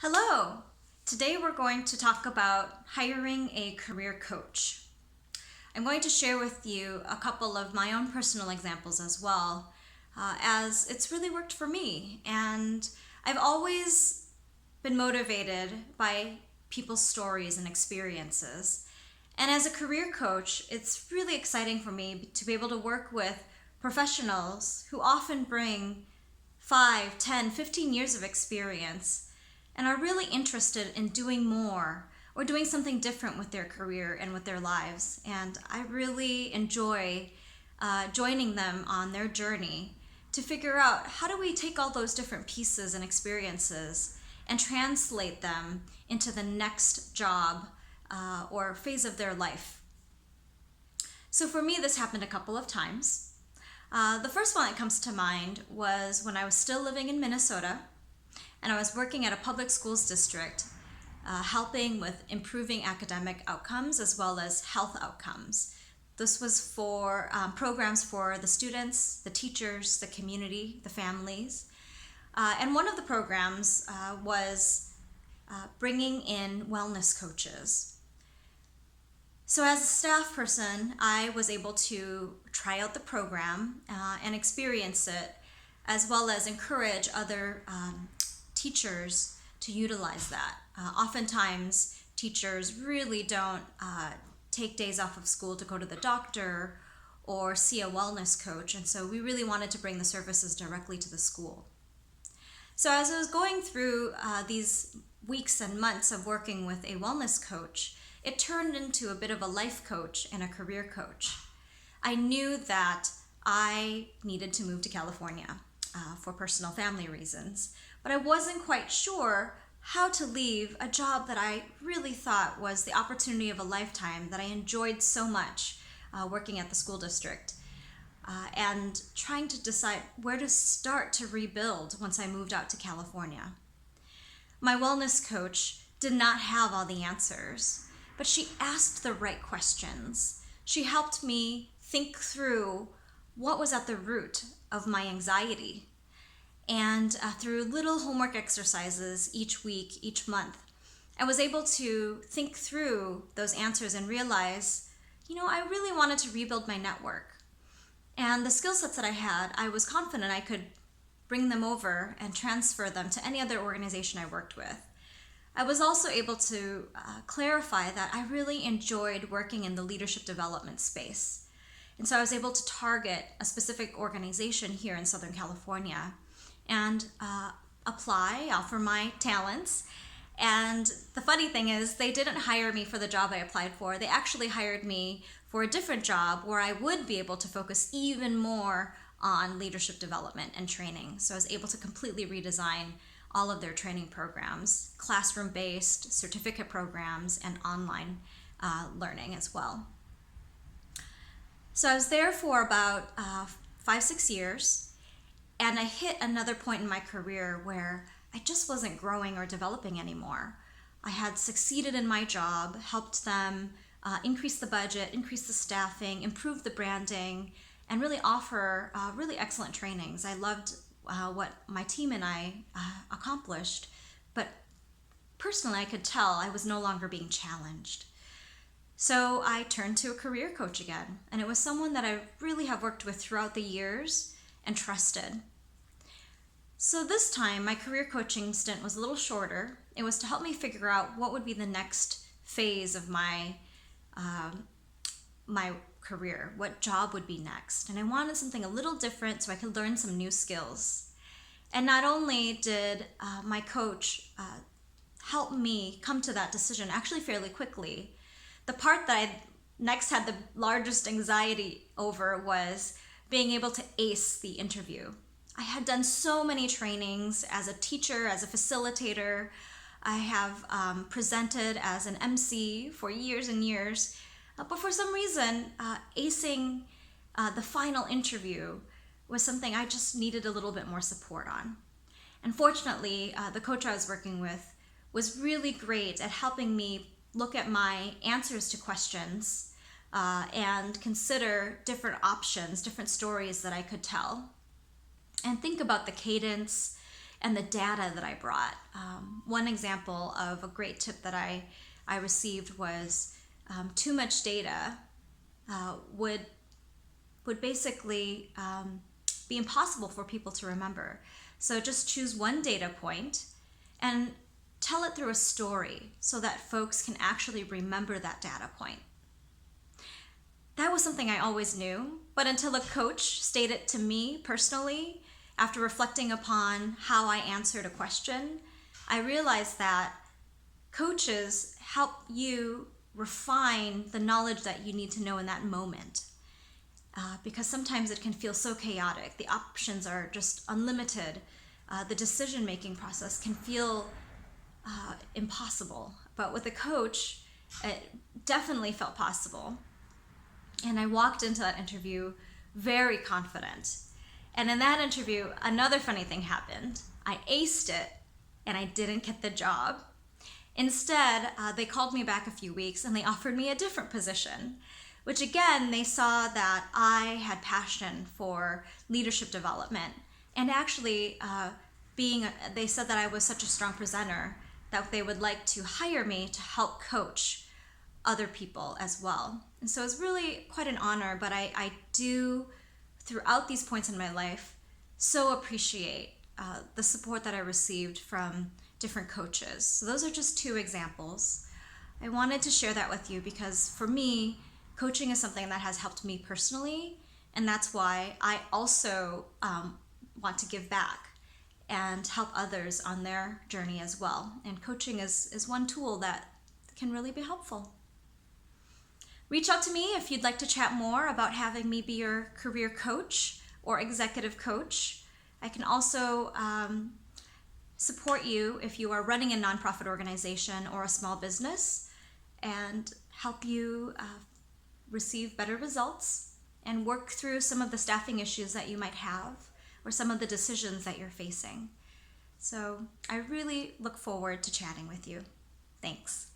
Hello! Today we're going to talk about hiring a career coach. I'm going to share with you a couple of my own personal examples as well, as it's really worked for me. And I've always been motivated by people's stories and experiences. And as a career coach, it's really exciting for me to be able to work with professionals who often bring 5, 10, 15 years of experience and are really interested in doing more or doing something different with their career and with their lives. And I really enjoy joining them on their journey to figure out how do we take all those different pieces and experiences and translate them into the next job or phase of their life. So for me, this happened a couple of times. The first one that comes to mind was when I was still living in Minnesota and I was working at a public schools district, helping with improving academic outcomes as well as health outcomes. This was for programs for the students, the teachers, the community, the families. And one of the programs was bringing in wellness coaches. So as a staff person, I was able to try out the program and experience it, as well as encourage other teachers to utilize that. Oftentimes, teachers really don't take days off of school to go to the doctor or see a wellness coach, and so we really wanted to bring the services directly to the school. So as I was going through these weeks and months of working with a wellness coach, it turned into a bit of a life coach and a career coach. I knew that I needed to move to California for personal family reasons, but I wasn't quite sure how to leave a job that I really thought was the opportunity of a lifetime, that I enjoyed so much working at the school district, and trying to decide where to start to rebuild once I moved out to California. My wellness coach did not have all the answers, but she asked the right questions. She helped me think through what was at the root of my anxiety. And through little homework exercises each week, each month, I was able to think through those answers and realize, I really wanted to rebuild my network. And the skill sets that I had, I was confident I could bring them over and transfer them to any other organization I worked with. I was also able to clarify that I really enjoyed working in the leadership development space. And so I was able to target a specific organization here in Southern California and offer my talents. And the funny thing is, they didn't hire me for the job I applied for. They actually hired me for a different job where I would be able to focus even more on leadership development and training. So I was able to completely redesign all of their training programs, classroom-based, certificate programs, and online learning as well. So I was there for about 5-6 years, and I hit another point in my career where I just wasn't growing or developing anymore. I had succeeded in my job, helped them increase the budget, increase the staffing, improve the branding, and really offer really excellent trainings. I loved what my team and I accomplished, but personally I could tell I was no longer being challenged. So I turned to a career coach again, and it was someone that I really have worked with throughout the years and trusted. So this time my career coaching stint was a little shorter. It was to help me figure out what would be the next phase of my career, what job would be next. And I wanted something a little different so I could learn some new skills. And not only did my coach help me come to that decision actually fairly quickly, the part that I next had the largest anxiety over was being able to ace the interview. I had done so many trainings as a teacher, as a facilitator. I have presented as an MC for years and years. But for some reason, acing the final interview was something I just needed a little bit more support on. And fortunately, the coach I was working with was really great at helping me look at my answers to questions and consider different options, different stories that I could tell, and think about the cadence and the data that I brought. One example of a great tip that I received was too much data would basically be impossible for people to remember. So just choose one data point and tell it through a story so that folks can actually remember that data point. That was something I always knew, but until a coach stated to me personally, after reflecting upon how I answered a question, I realized that coaches help you refine the knowledge that you need to know in that moment. Because sometimes it can feel so chaotic. The options are just unlimited. The decision-making process can feel impossible. But with a coach, it definitely felt possible. And I walked into that interview very confident. And in that interview, another funny thing happened. I aced it, and I didn't get the job. Instead, they called me back a few weeks, and they offered me a different position, which again, they saw that I had passion for leadership development. And actually, they said that I was such a strong presenter that they would like to hire me to help coach other people as well. And so it's really quite an honor, but I do, throughout these points in my life, so appreciate the support that I received from different coaches. So those are just two examples. I wanted to share that with you because for me, coaching is something that has helped me personally, and that's why I also want to give back and help others on their journey as well. And coaching is one tool that can really be helpful. Reach out to me if you'd like to chat more about having me be your career coach or executive coach. I can also support you if you are running a nonprofit organization or a small business and help you receive better results and work through some of the staffing issues that you might have or some of the decisions that you're facing. So I really look forward to chatting with you. Thanks.